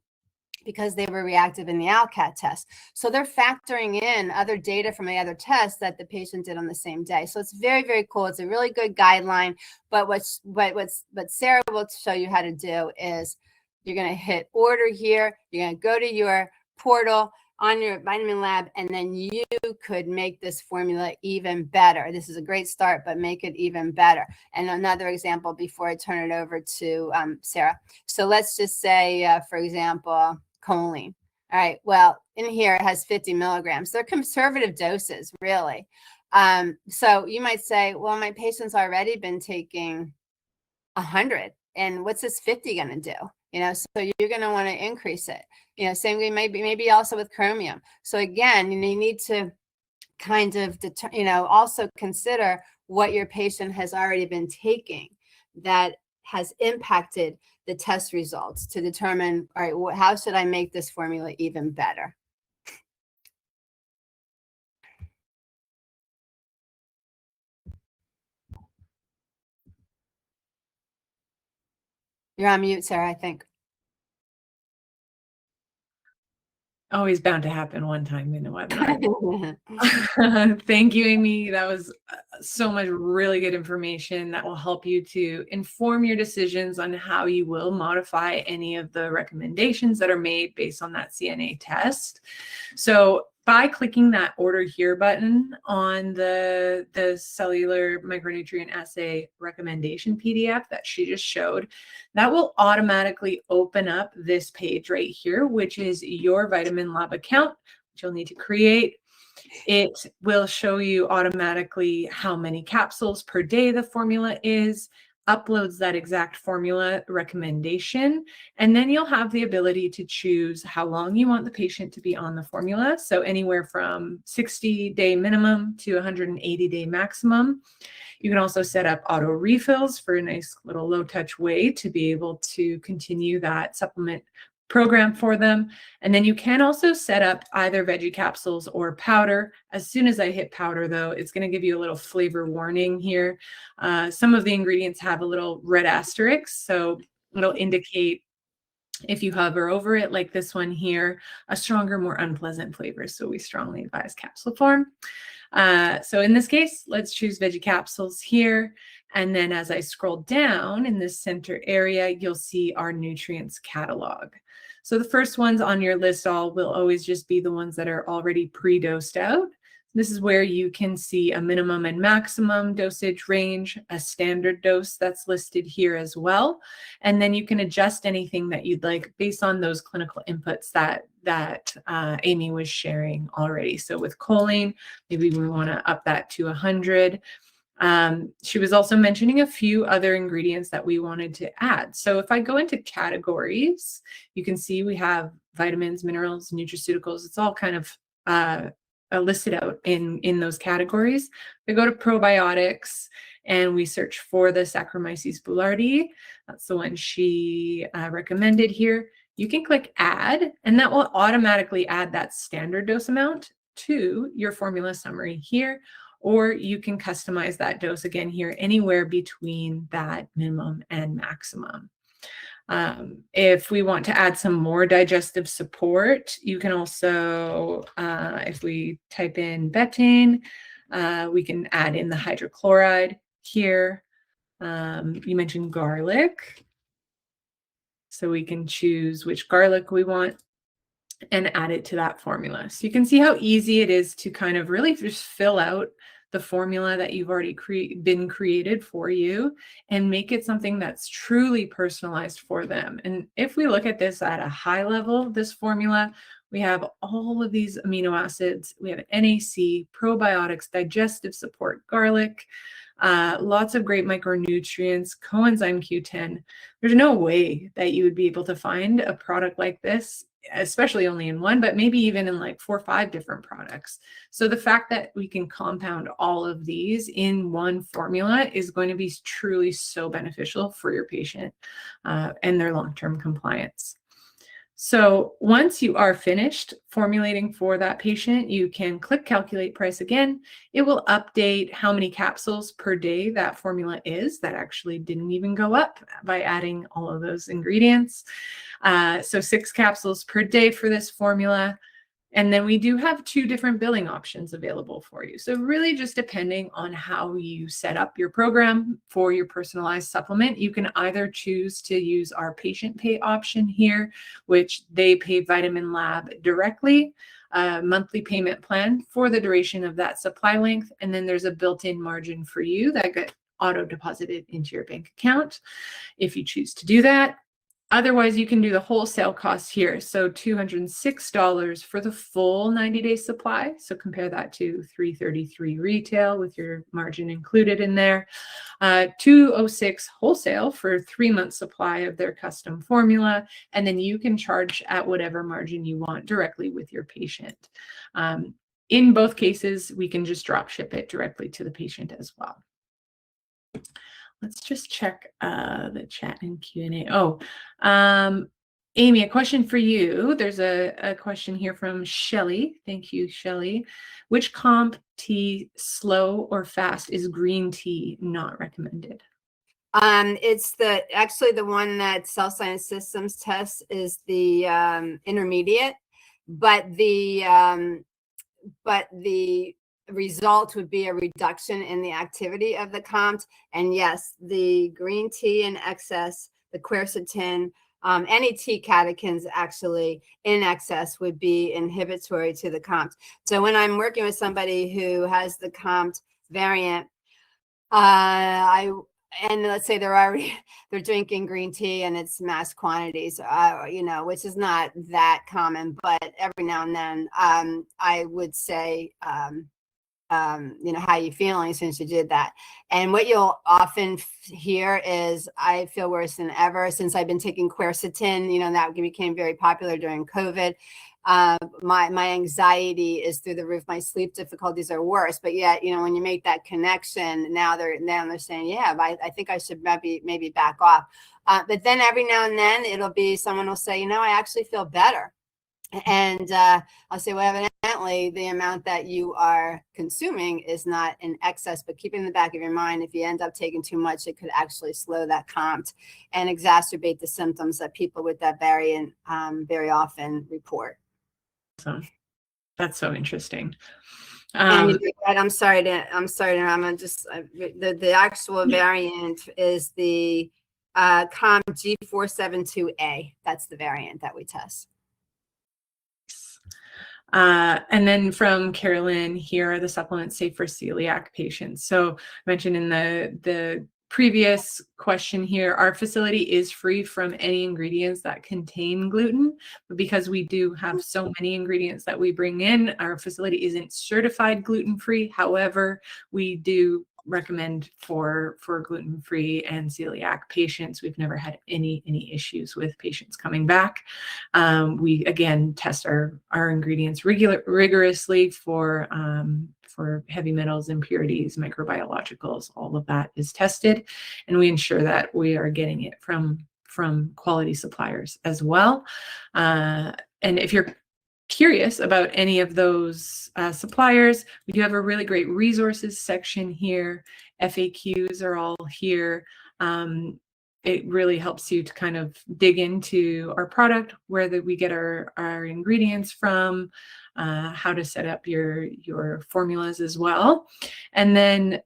Speaker 2: Because they were reactive in the ALCAT test. So they're factoring in other data from the other tests that the patient did on the same day. So it's very, very cool. It's a really good guideline. But what Sarah will show you how to do is you're going to hit order here. You're going to go to your portal on your VitaminLab, and then you could make this formula even better. This is a great start, but make it even better. And another example before I turn it over to Sarah. So let's just say, for example, choline. All right, well, in here it has 50 milligrams. They're conservative doses, really. So you might say, well, my patient's already been taking 100, and what's this 50 going to do? So you're going to want to increase it. Same way maybe also with chromium. So again, you need to kind of also consider what your patient has already been taking that has impacted the test results to determine, all right, how should I make this formula even better? You're on mute, Sarah, I think.
Speaker 1: Always bound to happen one time in a webinar. Thank you, Amy. That was so much really good information that will help you to inform your decisions on how you will modify any of the recommendations that are made based on that CNA test. So by clicking that order here button on the Cellular Micronutrient Assay recommendation PDF that she just showed, that will automatically open up this page right here, which is your VitaminLab account, which you'll need to create. It will show you automatically how many capsules per day the formula is, uploads that exact formula recommendation, and then you'll have the ability to choose how long you want the patient to be on the formula. So anywhere from 60-day minimum to 180-day maximum. You can also set up auto refills for a nice little low-touch way to be able to continue that supplement program for them. And then you can also set up either veggie capsules or powder. As soon as I hit powder, though, it's going to give you a little flavor warning here. Some of the ingredients have a little red asterisk, so it'll indicate, if you hover over it, like this one here, a stronger, more unpleasant flavor. So we strongly advise capsule form. So in this case, let's choose veggie capsules here. And then as I scroll down in this center area, you'll see our nutrients catalog. So the first ones on your list will always just be the ones that are already pre-dosed out. This is where you can see a minimum and maximum dosage range, a standard dose that's listed here as well. And then you can adjust anything that you'd like based on those clinical inputs that Amy was sharing already. So with choline, maybe we want to up that to 100. She was also mentioning a few other ingredients that we wanted to add. So if I go into categories, you can see we have vitamins, minerals, nutraceuticals. It's all kind of listed out in those categories. We go to probiotics and we search for the Saccharomyces boulardii. That's the one she recommended here. You can click add, and that will automatically add that standard dose amount to your formula summary here. Or you can customize that dose again here, anywhere between that minimum and maximum. If we want to add some more digestive support, you can also, if we type in betaine, we can add in the hydrochloride here. You mentioned garlic. So we can choose which garlic we want and add it to that formula. So you can see how easy it is to kind of really just fill out the formula that you've already been created for you and make it something that's truly personalized for them. And if we look at this at a high level, this formula, we have all of these amino acids. We have NAC, probiotics, digestive support, garlic, lots of great micronutrients, coenzyme Q10. There's no way that you would be able to find a product like this, especially only in one, but maybe even in like 4 or 5 different products. So the fact that we can compound all of these in one formula is going to be truly so beneficial for your patient and their long-term compliance. So once you are finished formulating for that patient, you can click calculate price again. It will update how many capsules per day that formula is. That actually didn't even go up by adding all of those ingredients. So 6 capsules per day for this formula. And then we do have 2 different billing options available for you. So really just depending on how you set up your program for your personalized supplement, you can either choose to use our patient pay option here, which they pay VitaminLab directly, a monthly payment plan for the duration of that supply length. And then there's a built-in margin for you that gets auto deposited into your bank account if you choose to do that. Otherwise, you can do the wholesale cost here. So $206 for the full 90-day supply. So compare that to $333 retail with your margin included in there. $206 wholesale for 3-month supply of their custom formula. And then you can charge at whatever margin you want directly with your patient. In both cases, we can just drop ship it directly to the patient as well. Let's just check the chat and Q&A. Oh, Amy, a question for you. There's a question here from Shelly. Thank you, Shelly. Which comp tea, slow or fast, is green tea not recommended?
Speaker 2: It's actually the one that Cell Science Systems tests is the intermediate, but the result would be a reduction in the activity of the COMT. And yes, the green tea in excess, the quercetin, any tea catechins actually in excess would be inhibitory to the COMT. So when I'm working with somebody who has the COMT variant, and let's say they're drinking green tea and it's mass quantities, which is not that common, but every now and then I would say, how you feeling since you did that? And what you'll often hear is, I feel worse than ever since I've been taking quercetin. That became very popular during COVID. My anxiety is through the roof. My sleep difficulties are worse. But yet, when you make that connection, now they're saying, yeah, I think I should maybe back off. But then every now and then it'll be someone will say, I actually feel better. And I'll say, well, evidently the amount that you are consuming is not in excess, but keep in the back of your mind, if you end up taking too much, it could actually slow that COMT and exacerbate the symptoms that people with that variant very often report.
Speaker 1: So that's so interesting.
Speaker 2: And I'm sorry, I'm just the actual variant is the COMT G472A. That's the variant that we test.
Speaker 1: And then from Carolyn, here are the supplements safe for celiac patients. So I mentioned in the previous question here, our facility is free from any ingredients that contain gluten, but because we do have so many ingredients that we bring in, our facility isn't certified gluten-free. However, we do recommend for gluten-free and celiac patients. We've never had any issues with patients coming back. We again test our ingredients rigorously for heavy metals, impurities, microbiologicals. All of that is tested, and we ensure that we are getting it from quality suppliers as well. And if you're curious about any of those suppliers, we do have a really great resources section here. FAQs are all here. It really helps you to kind of dig into our product, where we get our ingredients from, how to set up your formulas as well. And then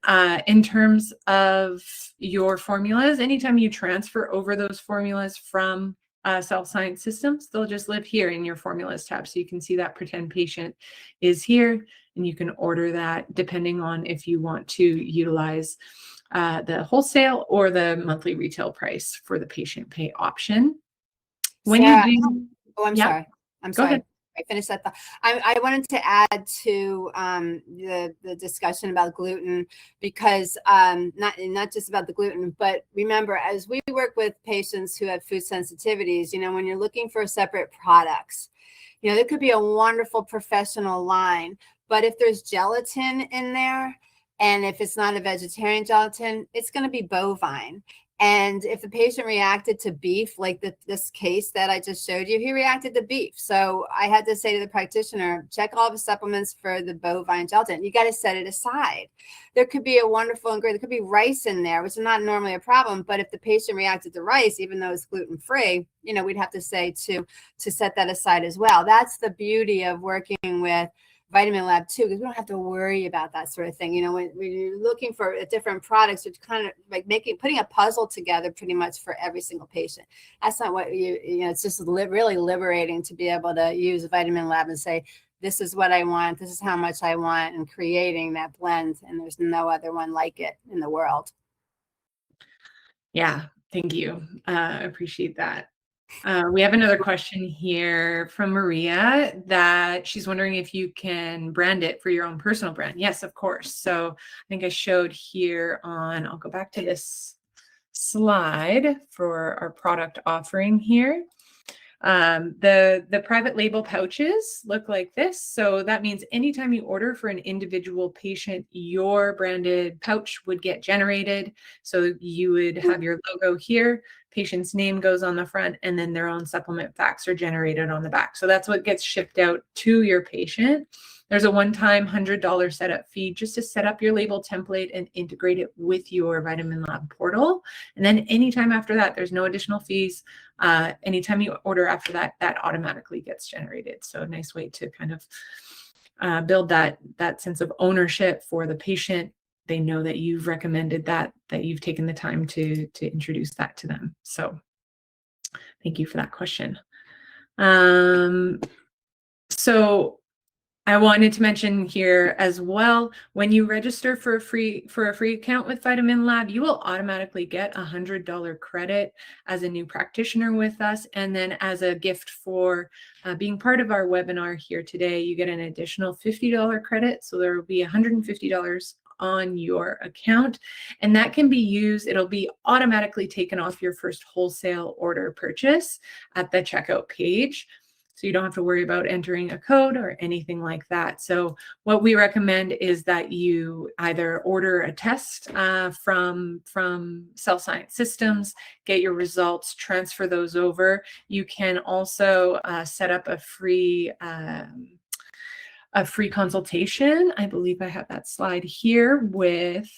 Speaker 1: in terms of your formulas, anytime you transfer over those formulas from Cell Science Systems, they'll just live here in your formulas tab. So you can see that pretend patient is here, and you can order that depending on if you want to utilize the wholesale or the monthly retail price for the patient pay option. When
Speaker 2: Sarah,
Speaker 1: you do,
Speaker 2: I'm
Speaker 1: yeah,
Speaker 2: sorry. I'm
Speaker 1: go
Speaker 2: sorry.
Speaker 1: ahead.
Speaker 2: I finished that thought. I wanted to add to the discussion about gluten, because not just about the gluten, but remember, as we work with patients who have food sensitivities, when you're looking for separate products, there could be a wonderful professional line, but if there's gelatin in there, and if it's not a vegetarian gelatin, it's going to be bovine. And if the patient reacted to beef, like this case that I just showed you, he reacted to beef. So I had to say to the practitioner, check all the supplements for the bovine gelatin. You got to set it aside. There could be a wonderful ingredient. There could be rice in there, which is not normally a problem. But if the patient reacted to rice, even though it's gluten-free, we'd have to say to set that aside as well. That's the beauty of working with VitaminLab too, because we don't have to worry about that sort of thing. When you're looking for different products, it's kind of like putting a puzzle together pretty much for every single patient. That's not what it's just really liberating to be able to use VitaminLab and say, this is what I want, this is how much I want, and creating that blend. And there's no other one like it in the world.
Speaker 1: Yeah, thank you. Appreciate that. We have another question here from Maria that she's wondering if you can brand it for your own personal brand. Yes, of course. So I think I showed here I'll go back to this slide for our product offering here. The private label pouches look like this. So that means anytime you order for an individual patient, your branded pouch would get generated. So you would have your logo here, patient's name goes on the front, and then their own supplement facts are generated on the back. So that's what gets shipped out to your patient. There's a one-time $100 setup fee just to set up your label template and integrate it with your VitaminLab portal. And then anytime after that, there's no additional fees. Anytime you order after that, that automatically gets generated. So a nice way to kind of build that sense of ownership for the patient. They know that you've recommended that you've taken the time to introduce that to them. So thank you for that question. So I wanted to mention here as well, when you register for a free account with VitaminLab, you will automatically get a $100 credit as a new practitioner with us. And then as a gift for being part of our webinar here today, you get an additional $50 credit. So there will be $150 on your account, and that can be used. It'll be automatically taken off your first wholesale order purchase at the checkout page. So you don't have to worry about entering a code or anything like that. So what we recommend is that you either order a test from Cell Science Systems, get your results, transfer those over. You can also set up a free consultation. I believe I have that slide here with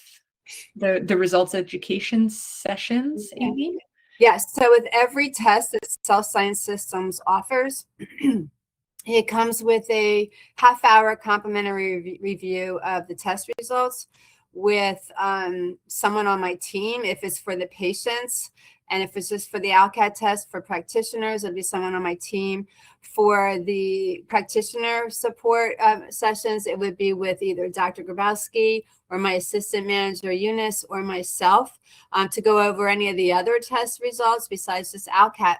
Speaker 1: the results education sessions, Amy.
Speaker 2: Yes, so with every test that Cell Science Systems offers, it comes with a half-hour complimentary review of the test results with someone on my team. If it's for the patients, and if it's just for the ALCAT test for practitioners, it'll be someone on my team. For the practitioner support sessions, it would be with either Dr. Grabowski or my assistant manager, Eunice, or myself to go over any of the other test results besides just ALCAT.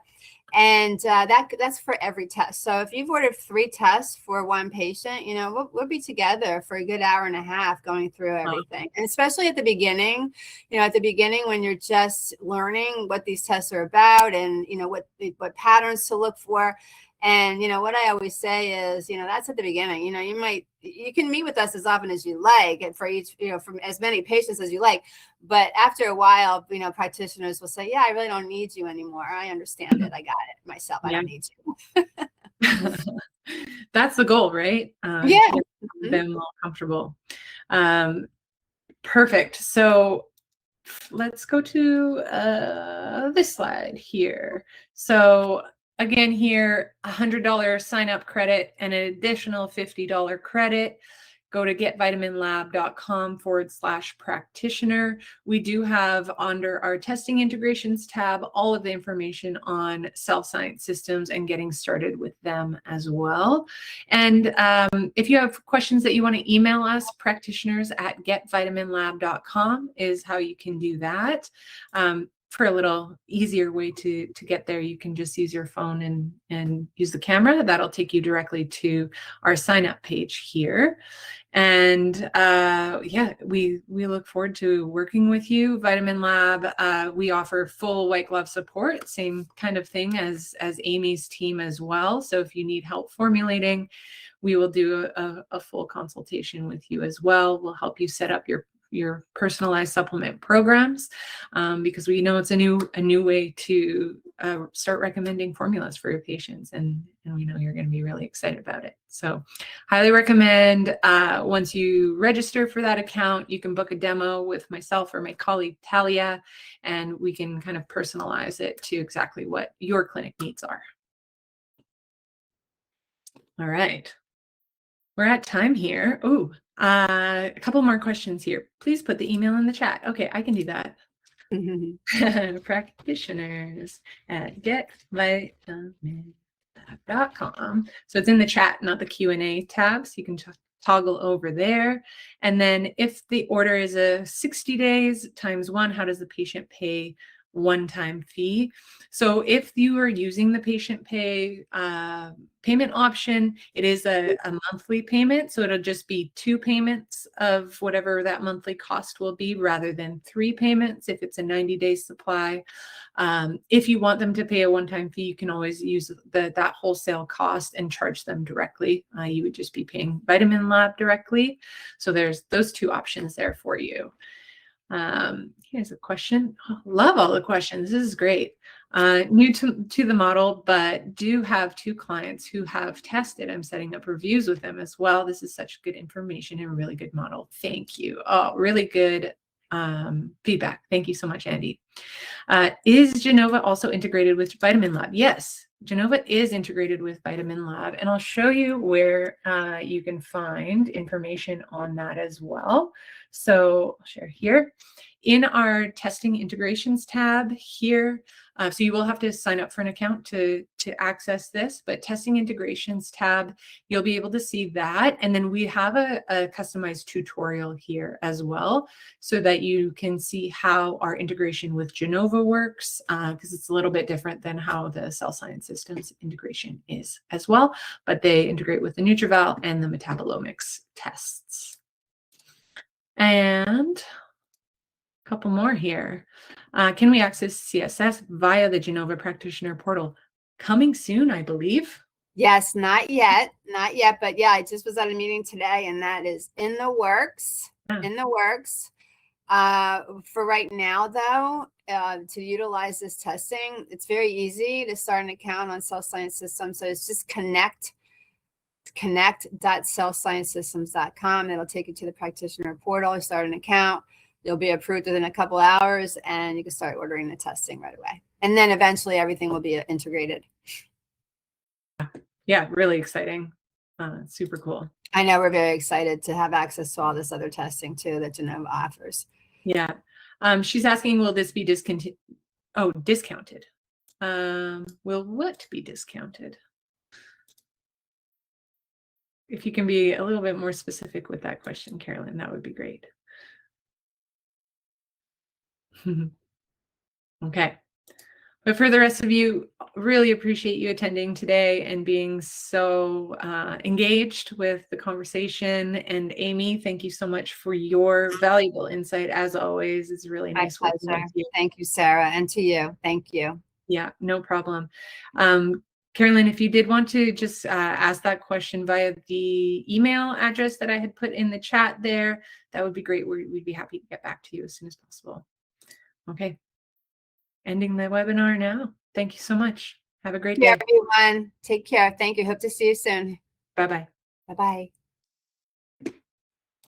Speaker 2: And that's for every test. So if you've ordered 3 tests for one patient, we'll be together for a good hour and a half going through everything. And especially at the beginning, when you're just learning what these tests are about and, what patterns to look for. And, what I always say is, that's at the beginning. You can meet with us as often as you like, and for each, from as many patients as you like. But after a while, practitioners will say, yeah, I really don't need you anymore. I understand it. I got it myself. I don't need you.
Speaker 1: That's the goal, right?
Speaker 2: Yeah.
Speaker 1: To get them all comfortable. Perfect. So let's go to this slide here. So again, here, $100 sign up credit and an additional $50 credit. Go to getvitaminlab.com/practitioner. We do have under our testing integrations tab all of the information on Cell Science Systems and getting started with them as well. And if you have questions that you want to email us, practitioners@getvitaminlab.com is how you can do that. For a little easier way to get there, you can just use your phone and use the camera. That'll take you directly to our sign up page here. And yeah, we look forward to working with you. VitaminLab, we offer full white glove support, same kind of thing as Amy's team as well. So if you need help formulating, we will do a full consultation with you as well. We'll help you set up your your personalized supplement programs, because we know it's a new way to start recommending formulas for your patients, and we know you're going to be really excited about it. So highly recommend, once you register for that account, you can book a demo with myself or my colleague Talia, and we can kind of personalize it to exactly what your clinic needs are. All right. We're at time here. Oh, a couple more questions here. Please put the email in the chat. Okay, I can do that. Practitioners at getvitaminlab.com. So it's in the chat, not the Q&A tab. So you can toggle over there. And then if the order is a 60 days times 1, how does the patient pay one-time fee? So if you are using the patient pay payment option, it is a monthly payment. So it'll just be 2 payments of whatever that monthly cost will be, rather than 3 payments if it's a 90-day supply. If you want them to pay a one-time fee, you can always use that wholesale cost and charge them directly. You would just be paying VitaminLab directly. So there's those 2 options there for you. Here's a question. Oh, love all the questions. This is great. New to the model, but do have 2 clients who have tested. I'm setting up reviews with them as well. This is such good information and a really good model. Thank you. Oh, really good feedback. Thank you so much, Andy. Is Genova also integrated with VitaminLab? Yes, Genova is integrated with VitaminLab, and I'll show you where you can find information on that as well. So I'll share here. In our testing integrations tab here, so you will have to sign up for an account to access this, but testing integrations tab, you'll be able to see that. And then we have a customized tutorial here as well, so that you can see how our integration with Genova works, because it's a little bit different than how the Cell Science Systems integration is as well, but they integrate with the NutrEval and the metabolomics tests. And a couple more here. Can we access CSS via the Genova practitioner portal? Coming soon, I believe.
Speaker 2: Yes, not yet, but yeah, I just was at a meeting today, and that is in the works. In the works. For right now, though, to utilize this testing, it's very easy to start an account on Cell Science Systems. So it's just connect.cellsciencesystems.com. It'll take you to the practitioner portal. You start an account. You'll be approved within a couple hours, and you can start ordering the testing right away. And then eventually everything will be integrated.
Speaker 1: Yeah, really exciting. Super cool.
Speaker 2: I know, we're very excited to have access to all this other testing too that Genova offers.
Speaker 1: Yeah. She's asking, will this be discounted? Oh, discounted. Will what be discounted? If you can be a little bit more specific with that question, Carolyn, that would be great. Okay. But for the rest of you, really appreciate you attending today and being so engaged with the conversation. And Amy, thank you so much for your valuable insight. As always, it's really nice working with you.
Speaker 2: Thank you, Sarah, and to you. Thank you.
Speaker 1: Yeah, no problem. Carolyn, if you did want to just ask that question via the email address that I had put in the chat there, that would be great. We'd be happy to get back to you as soon as possible. Okay. Ending the webinar now. Thank you so much. Have a great day.
Speaker 2: Everyone. Take care. Thank you. Hope to see you soon.
Speaker 1: Bye-bye.
Speaker 2: Bye-bye.